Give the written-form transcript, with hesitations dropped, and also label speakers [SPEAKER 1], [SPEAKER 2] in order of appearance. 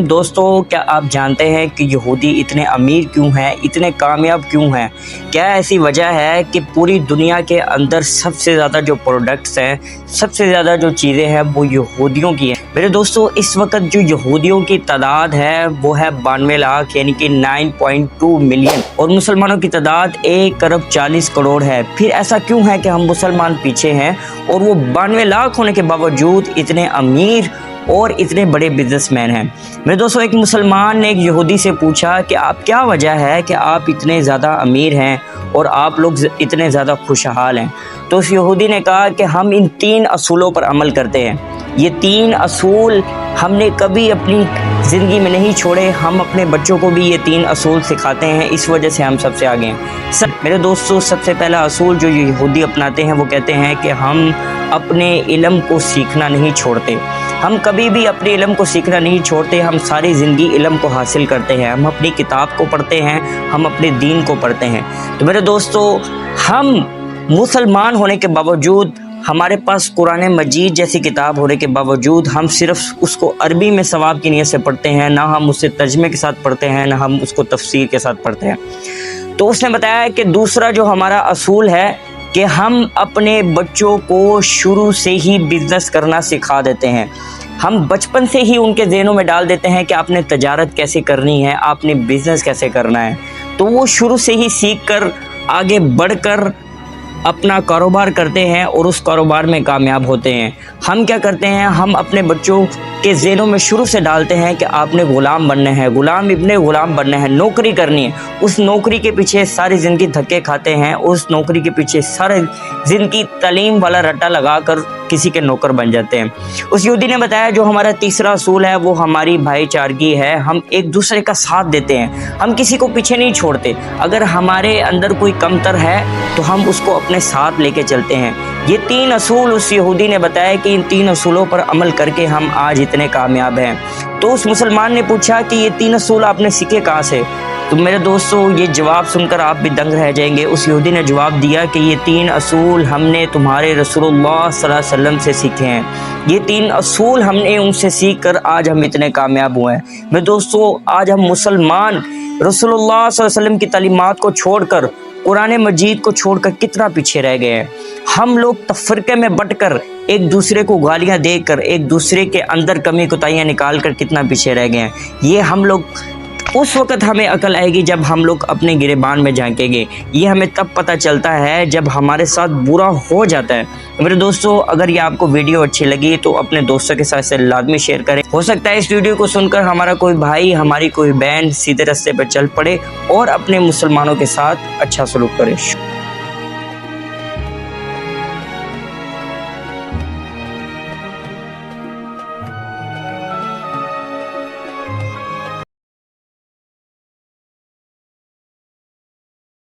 [SPEAKER 1] दोस्तों, क्या आप जानते हैं कि यहूदी इतने अमीर क्यों हैं, इतने कामयाब क्यों हैं? क्या ऐसी वजह है कि पूरी दुनिया के अंदर सबसे ज़्यादा जो प्रोडक्ट्स हैं, सबसे ज़्यादा जो चीज़ें हैं वो यहूदियों की हैं। मेरे दोस्तों, इस वक्त जो यहूदियों की तादाद है वो है 92 लाख यानी कि 9.2 मिलियन, और मुसलमानों की तादाद 1 अरब 40 करोड़ है। फिर ऐसा क्यों है कि हम मुसलमान पीछे हैं और वो 92 लाख होने के बावजूद इतने अमीर और इतने बड़े बिजनेसमैन हैं? मेरे दोस्तों, एक मुसलमान ने एक यहूदी से पूछा कि आप क्या वजह है कि आप इतने ज़्यादा अमीर हैं और आप लोग इतने ज़्यादा खुशहाल हैं? तो उस यहूदी ने कहा कि हम इन 3 असूलों पर अमल करते हैं। ये 3 असूल हमने कभी अपनी ज़िंदगी में नहीं छोड़े। हम अपने बच्चों को भी ये 3 असूल सिखाते हैं, इस वजह से हम सबसे आगे हैं। मेरे दोस्तों, सबसे पहला असूल जो यहूदी अपनाते हैं वो कहते हैं कि हम अपने इल्म को सीखना नहीं छोड़ते। हम कभी भी अपने इल्म को सीखना नहीं छोड़ते। हम सारी ज़िंदगी इल्म को हासिल करते हैं। हम अपनी किताब को पढ़ते हैं, हम अपने दीन को पढ़ते हैं। तो मेरे दोस्तों, हम मुसलमान होने के बावजूद, हमारे पास कुरान मजीद जैसी किताब होने के बावजूद, हम सिर्फ उसको अरबी में सवाब की नीयत से पढ़ते हैं, ना हम उससे तर्जमे के साथ पढ़ते हैं, ना हम उसको तफसीर के साथ पढ़ते हैं। तो उसने बताया कि दूसरा जो हमारा असूल है कि हम अपने बच्चों को शुरू से ही बिज़नेस करना सिखा देते हैं। हम बचपन से ही उनके ज़हनों में डाल देते हैं कि आपने तजारत कैसे करनी है, आपने बिज़नेस कैसे करना है। तो वो शुरू से ही सीख कर आगे बढ़कर अपना कारोबार करते हैं और उस कारोबार में कामयाब होते हैं। हम क्या करते हैं, हम अपने बच्चों के ज़हनों में शुरू से डालते हैं कि आपने ग़ुलाम बनना है, ग़ुलाम इब्ने ग़ुलाम बनना है, नौकरी करनी है। उस नौकरी के पीछे सारी ज़िंदगी धक्के खाते हैं, उस नौकरी के पीछे सारी ज़िंदगी तालीम वाला रट्टा लगाकर किसी के नौकर बन जाते हैं। उस यहूदी ने बताया जो हमारा तीसरा असूल है वो हमारी भाईचारगी है। हम एक दूसरे का साथ देते हैं, हम किसी को पीछे नहीं छोड़ते। अगर हमारे अंदर कोई कमतर है तो हम उसको अपने साथ लेके चलते हैं। ये 3 असूल उस यहूदी ने बताया कि इन 3 असूलों पर अमल करके हम आज इतने कामयाब हैं। तो उस मुसलमान ने पूछा कि ये 3 असूल आपने सीखे कहाँ से? तो मेरे दोस्तों, ये जवाब सुनकर आप भी दंग रह जाएंगे। उस यहूदी ने जवाब दिया कि ये 3 असूल हमने तुम्हारे रसूलुल्लाह सल्लल्लाहु अलैहि वसल्लम से सीखे हैं। ये 3 असूल हमने उनसे सीख कर आज हम इतने कामयाब हुए हैं। मेरे दोस्तों, आज हम मुसलमान रसूलुल्लाह सल्लल्लाहु अलैहि वसल्लम की तालीमात को छोड़कर, कुरान मजीद को छोड़कर कितना पीछे रह गए हैं। हम लोग तफरके में बटकर, एक दूसरे को गालियाँ देकर, एक दूसरे के अंदर कमी कोताहियाँ निकाल कर कितना पीछे रह गए हैं। ये हम लोग उस वक़्त हमें अकल आएगी जब हम लोग अपने गिरेबान में झांकेंगे। ये हमें तब पता चलता है जब हमारे साथ बुरा हो जाता है। मेरे दोस्तों, अगर ये आपको वीडियो अच्छी लगी तो अपने दोस्तों के साथ इसे लाजमी शेयर करें। हो सकता है इस वीडियो को सुनकर हमारा कोई भाई, हमारी कोई बहन सीधे रास्ते पर चल पड़े और अपने मुसलमानों के साथ अच्छा सलूक करे।